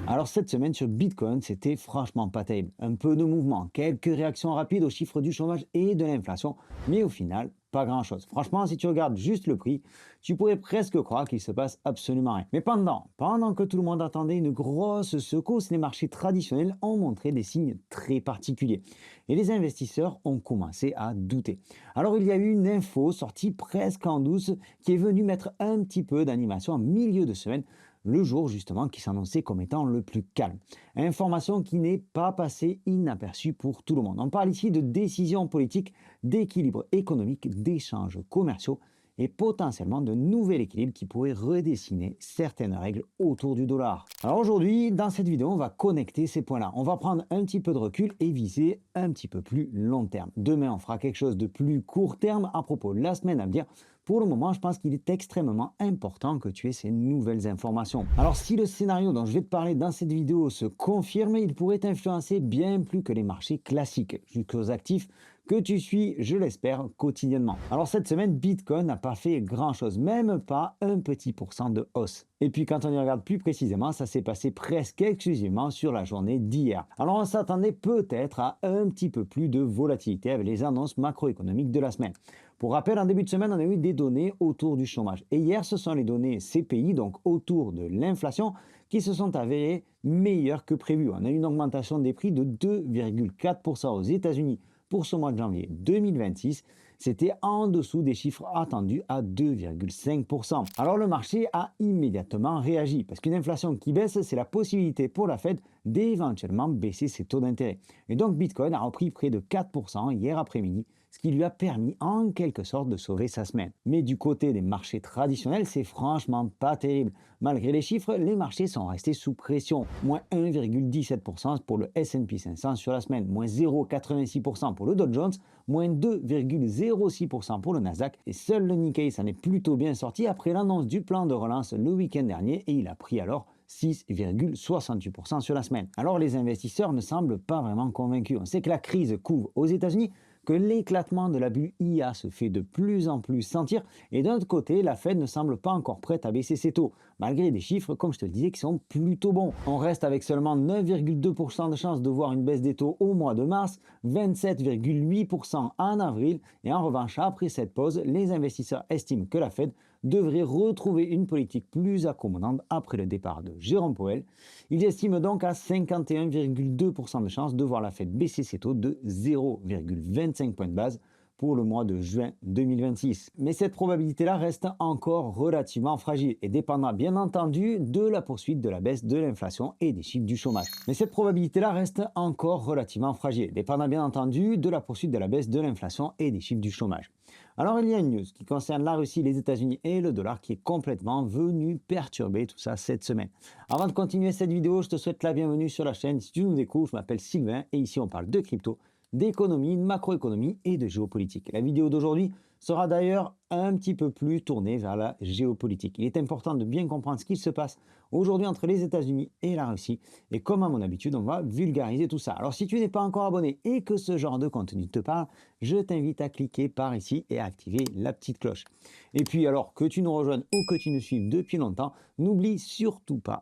Alors cette semaine sur Bitcoin, c'était franchement pas terrible. Un peu de mouvement, quelques réactions rapides aux chiffres du chômage et de l'inflation, mais au final, pas grand-chose. Franchement, si tu regardes juste le prix, tu pourrais presque croire qu'il se passe absolument rien. Mais pendant que tout le monde attendait une grosse secousse, les marchés traditionnels ont montré des signes très particuliers. Et les investisseurs ont commencé à douter. Alors il y a eu une info sortie presque en douce qui est venue mettre un petit peu d'animation en milieu de semaine, le jour justement qui s'annonçait comme étant le plus calme. Information qui n'est pas passée inaperçue pour tout le monde. On parle ici de décisions politiques, d'équilibre économique, d'échanges commerciaux et potentiellement de nouvel équilibre qui pourrait redessiner certaines règles autour du dollar. Alors aujourd'hui, dans cette vidéo, on va connecter ces points-là. On va prendre un petit peu de recul et viser un petit peu plus long terme. Demain, on fera quelque chose de plus court terme à propos de la semaine à venir. Pour le moment, je pense qu'il est extrêmement important que tu aies ces nouvelles informations. Alors si le scénario dont je vais te parler dans cette vidéo se confirme, il pourrait influencer bien plus que les marchés classiques, jusqu'aux actifs que tu suis, je l'espère, quotidiennement. Alors cette semaine, Bitcoin n'a pas fait grand-chose, même pas un petit pourcent de hausse. Et puis quand on y regarde plus précisément, ça s'est passé presque exclusivement sur la journée d'hier. Alors on s'attendait peut-être à un petit peu plus de volatilité avec les annonces macroéconomiques de la semaine. Pour rappel, en début de semaine, on a eu des données autour du chômage. Et hier, ce sont les données CPI, donc autour de l'inflation, qui se sont avérées meilleures que prévu. On a eu une augmentation des prix de 2,4% aux États-Unis pour ce mois de janvier 2026. C'était en dessous des chiffres attendus à 2,5%. Alors le marché a immédiatement réagi parce qu'une inflation qui baisse, c'est la possibilité pour la Fed d'éventuellement baisser ses taux d'intérêt. Et donc Bitcoin a repris près de 4% hier après-midi, ce qui lui a permis en quelque sorte de sauver sa semaine. Mais du côté des marchés traditionnels, c'est franchement pas terrible. Malgré les chiffres, les marchés sont restés sous pression. Moins 1,17% pour le S&P 500 sur la semaine, moins 0,86% pour le Dow Jones, moins 2,06% pour le Nasdaq. Et seul le Nikkei s'en est plutôt bien sorti après l'annonce du plan de relance le week-end dernier et il a pris alors 6,68% sur la semaine. Alors les investisseurs ne semblent pas vraiment convaincus. On sait que la crise couvre aux États-Unis, que l'éclatement de la bulle IA se fait de plus en plus sentir et d'un autre côté, la Fed ne semble pas encore prête à baisser ses taux, malgré des chiffres, comme je te le disais, qui sont plutôt bons. On reste avec seulement 9,2% de chance de voir une baisse des taux au mois de mars, 27,8% en avril et en revanche, après cette pause, les investisseurs estiment que la Fed devrait retrouver une politique plus accommodante après le départ de Jérôme Powell. Ils estiment donc à 51,2% de chance de voir la Fed baisser ses taux de 0,25 points de base pour le mois de juin 2026. Mais cette probabilité-là reste encore relativement fragile et dépendra bien entendu de la poursuite de la baisse de l'inflation et des chiffres du chômage. Mais cette probabilité-là reste encore relativement fragile, dépendant bien entendu de la poursuite de la baisse de l'inflation et des chiffres du chômage. Alors il y a une news qui concerne la Russie, les États-Unis et le dollar qui est complètement venu perturber tout ça cette semaine. Avant de continuer cette vidéo, je te souhaite la bienvenue sur la chaîne. Si tu nous découvres, je m'appelle Sylvain et ici on parle de crypto, d'économie, de macroéconomie et de géopolitique. La vidéo d'aujourd'hui sera d'ailleurs un petit peu plus tournée vers la géopolitique. Il est important de bien comprendre ce qui se passe aujourd'hui entre les États-Unis et la Russie et comme à mon habitude, on va vulgariser tout ça. Alors si tu n'es pas encore abonné et que ce genre de contenu te parle, je t'invite à cliquer par ici et à activer la petite cloche. Et puis alors que tu nous rejoignes ou que tu nous suives depuis longtemps, n'oublie surtout pas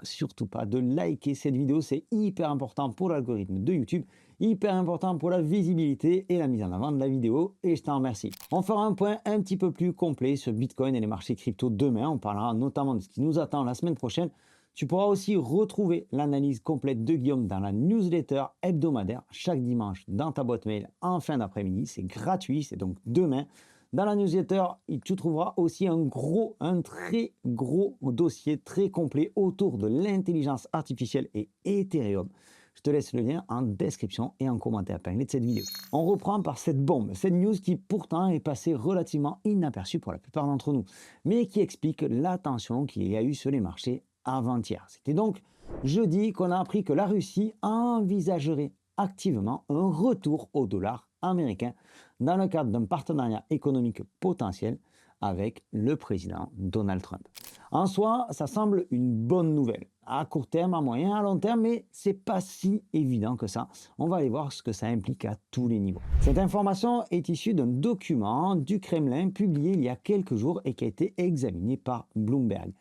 de liker cette vidéo, c'est hyper important pour l'algorithme de YouTube, hyper important pour la visibilité et la mise en avant de la vidéo et je t'en remercie. On fera un point un petit peu plus complet sur Bitcoin et les marchés crypto demain, on parlera notamment de ce qui nous attend la semaine prochaine. Tu pourras aussi retrouver l'analyse complète de Guillaume dans la newsletter hebdomadaire chaque dimanche dans ta boîte mail en fin d'après-midi. C'est gratuit, c'est donc demain. Dans la newsletter, tu trouveras aussi un très gros dossier très complet autour de l'intelligence artificielle et Ethereum. Je te laisse le lien en description et en commentaire épinglé de cette vidéo. On reprend par cette bombe, cette news qui pourtant est passée relativement inaperçue pour la plupart d'entre nous, mais qui explique l'attention qu'il y a eu sur les marchés avant-hier. C'était donc jeudi qu'on a appris que la Russie envisagerait activement un retour au dollar américain dans le cadre d'un partenariat économique potentiel avec le président Donald Trump. En soi, ça semble une bonne nouvelle, à court terme, à moyen, à long terme, mais c'est pas si évident que ça. On va aller voir ce que ça implique à tous les niveaux. Cette information est issue d'un document du Kremlin publié il y a quelques jours et qui a été examiné par Bloomberg.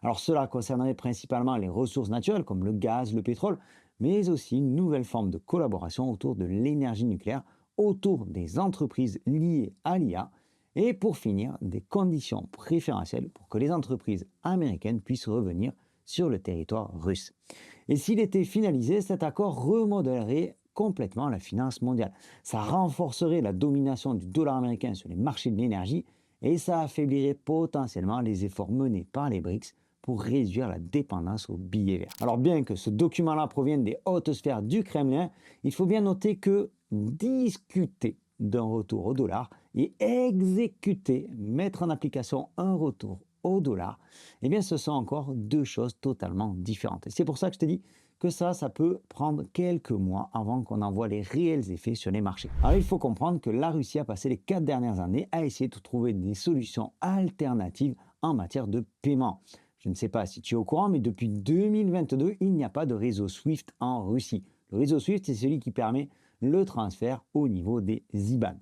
Alors cela concernerait principalement les ressources naturelles comme le gaz, le pétrole, mais aussi une nouvelle forme de collaboration autour de l'énergie nucléaire, autour des entreprises liées à l'IA, et pour finir, des conditions préférentielles pour que les entreprises américaines puissent revenir sur le territoire russe. Et s'il était finalisé, cet accord remodèlerait complètement la finance mondiale. Ça renforcerait la domination du dollar américain sur les marchés de l'énergie et ça affaiblirait potentiellement les efforts menés par les BRICS pour réduire la dépendance aux billets verts. Alors bien que ce document-là provienne des hautes sphères du Kremlin, il faut bien noter que discuter d'un retour au dollar et exécuter, mettre en application un retour au dollar, eh bien ce sont encore deux choses totalement différentes. Et c'est pour ça que je te dis que ça peut prendre quelques mois avant qu'on en voit les réels effets sur les marchés. Alors il faut comprendre que la Russie a passé les 4 dernières années à essayer de trouver des solutions alternatives en matière de paiement. Je ne sais pas si tu es au courant, mais depuis 2022, il n'y a pas de réseau SWIFT en Russie. Le réseau SWIFT, c'est celui qui permet le transfert au niveau des IBAN.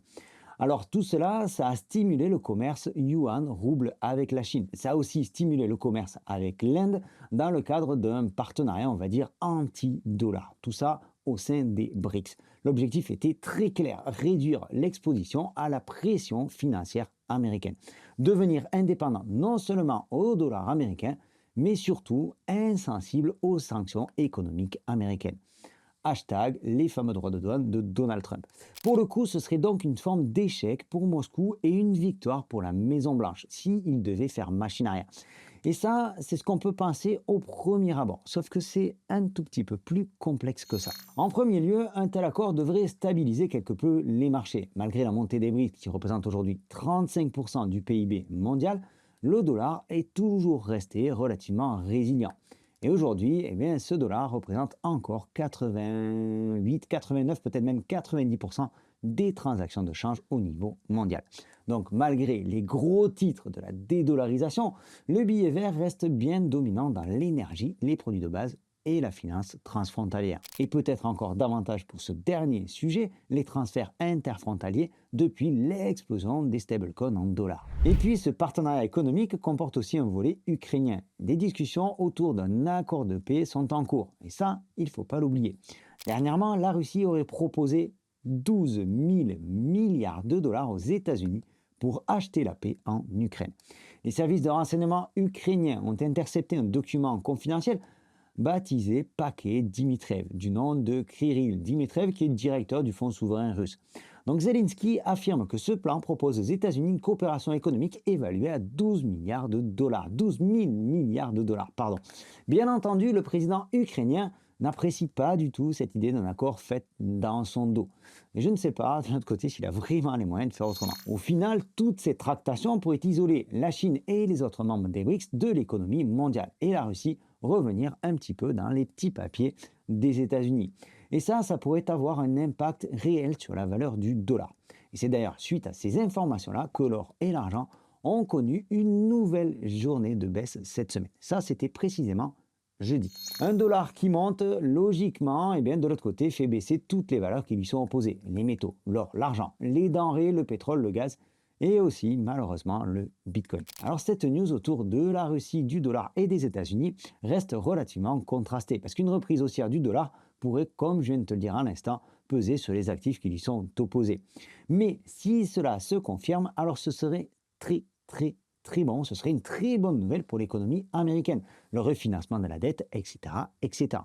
Alors tout cela, ça a stimulé le commerce yuan-rouble avec la Chine. Ça a aussi stimulé le commerce avec l'Inde dans le cadre d'un partenariat, on va dire, anti-dollar. Tout ça au sein des BRICS. L'objectif était très clair, réduire l'exposition à la pression financière américaine. Devenir indépendant non seulement au dollar américain, mais surtout insensible aux sanctions économiques américaines. Hashtag les fameux droits de douane de Donald Trump. Pour le coup, ce serait donc une forme d'échec pour Moscou et une victoire pour la Maison-Blanche, s'il devait faire machine arrière. Et ça, c'est ce qu'on peut penser au premier abord, sauf que c'est un tout petit peu plus complexe que ça. En premier lieu, un tel accord devrait stabiliser quelque peu les marchés. Malgré la montée des BRICS, qui représente aujourd'hui 35% du PIB mondial, le dollar est toujours resté relativement résilient. Et aujourd'hui, eh bien, ce dollar représente encore 88, 89, peut-être même 90% des transactions de change au niveau mondial. Donc malgré les gros titres de la dédollarisation, le billet vert reste bien dominant dans l'énergie, les produits de base et la finance transfrontalière. Et peut-être encore davantage pour ce dernier sujet, les transferts interfrontaliers depuis l'explosion des stablecoins en dollars. Et puis ce partenariat économique comporte aussi un volet ukrainien. Des discussions autour d'un accord de paix sont en cours. Et ça, il ne faut pas l'oublier. Dernièrement, la Russie aurait proposé 12 000 milliards de dollars aux États-Unis pour acheter la paix en Ukraine. Les services de renseignement ukrainiens ont intercepté un document confidentiel baptisé Paquet Dimitriev, du nom de Kirill Dimitriev, qui est directeur du Fonds souverain russe. Donc Zelensky affirme que ce plan propose aux États-Unis une coopération économique évaluée à 12 milliards de dollars. 12 000 milliards de dollars, pardon. Bien entendu, le président ukrainien n'apprécie pas du tout cette idée d'un accord fait dans son dos. Mais je ne sais pas, de l'autre côté, s'il a vraiment les moyens de faire autrement. Au final, toutes ces tractations pourraient isoler la Chine et les autres membres des BRICS de l'économie mondiale. Et la Russie revenir un petit peu dans les petits papiers des États-Unis. Et ça pourrait avoir un impact réel sur la valeur du dollar. Et c'est d'ailleurs suite à ces informations-là que l'or et l'argent ont connu une nouvelle journée de baisse cette semaine. Ça, c'était précisément jeudi. Un dollar qui monte, logiquement, et bien de l'autre côté, fait baisser toutes les valeurs qui lui sont opposées. Les métaux, l'or, l'argent, les denrées, le pétrole, le gaz, et aussi, malheureusement, le Bitcoin. Alors cette news autour de la Russie, du dollar et des États-Unis reste relativement contrastée, parce qu'une reprise haussière du dollar pourrait, comme je viens de te le dire à l'instant, peser sur les actifs qui lui sont opposés. Mais si cela se confirme, alors ce serait très bon, ce serait une très bonne nouvelle pour l'économie américaine, le refinancement de la dette, etc., etc.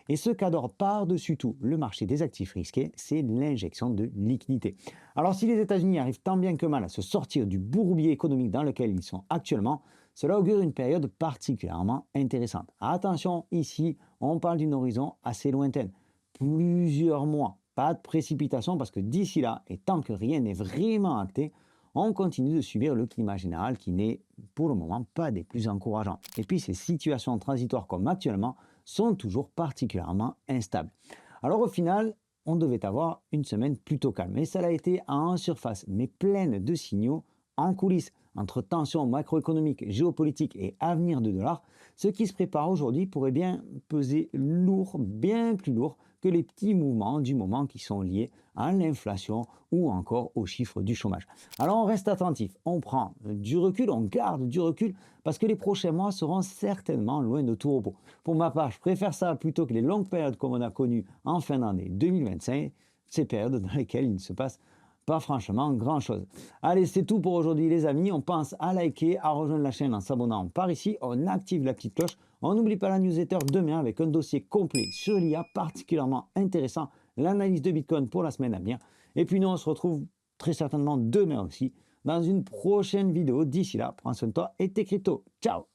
Et ce qu'adore par-dessus tout le marché des actifs risqués, c'est l'injection de liquidités. Alors si les États-Unis arrivent tant bien que mal à se sortir du bourbier économique dans lequel ils sont actuellement, cela augure une période particulièrement intéressante. Attention, ici, on parle d'une horizon assez lointaine, plusieurs mois, pas de précipitation parce que d'ici là, et tant que rien n'est vraiment acté, on continue de subir le climat général qui n'est pour le moment pas des plus encourageants. Et puis ces situations transitoires comme actuellement sont toujours particulièrement instables. Alors au final, on devait avoir une semaine plutôt calme. Et ça l'a été en surface, mais pleine de signaux en coulisses entre tensions macroéconomiques, géopolitiques et avenir du dollar, ce qui se prépare aujourd'hui pourrait bien peser lourd, bien plus lourd que les petits mouvements du moment qui sont liés à l'inflation ou encore aux chiffres du chômage. Alors on reste attentif, on prend du recul, on garde du recul parce que les prochains mois seront certainement loin de tout repos. Pour ma part, je préfère ça plutôt que les longues périodes comme on a connues en fin d'année 2025, ces périodes dans lesquelles il ne se passe pas franchement grand-chose. Allez, c'est tout pour aujourd'hui les amis. On pense à liker, à rejoindre la chaîne en s'abonnant par ici. On active la petite cloche. On n'oublie pas la newsletter demain avec un dossier complet sur l'IA particulièrement intéressant, l'analyse de Bitcoin pour la semaine à venir. Et puis nous, on se retrouve très certainement demain aussi dans une prochaine vidéo. D'ici là, prends soin de toi et tes cryptos. Ciao!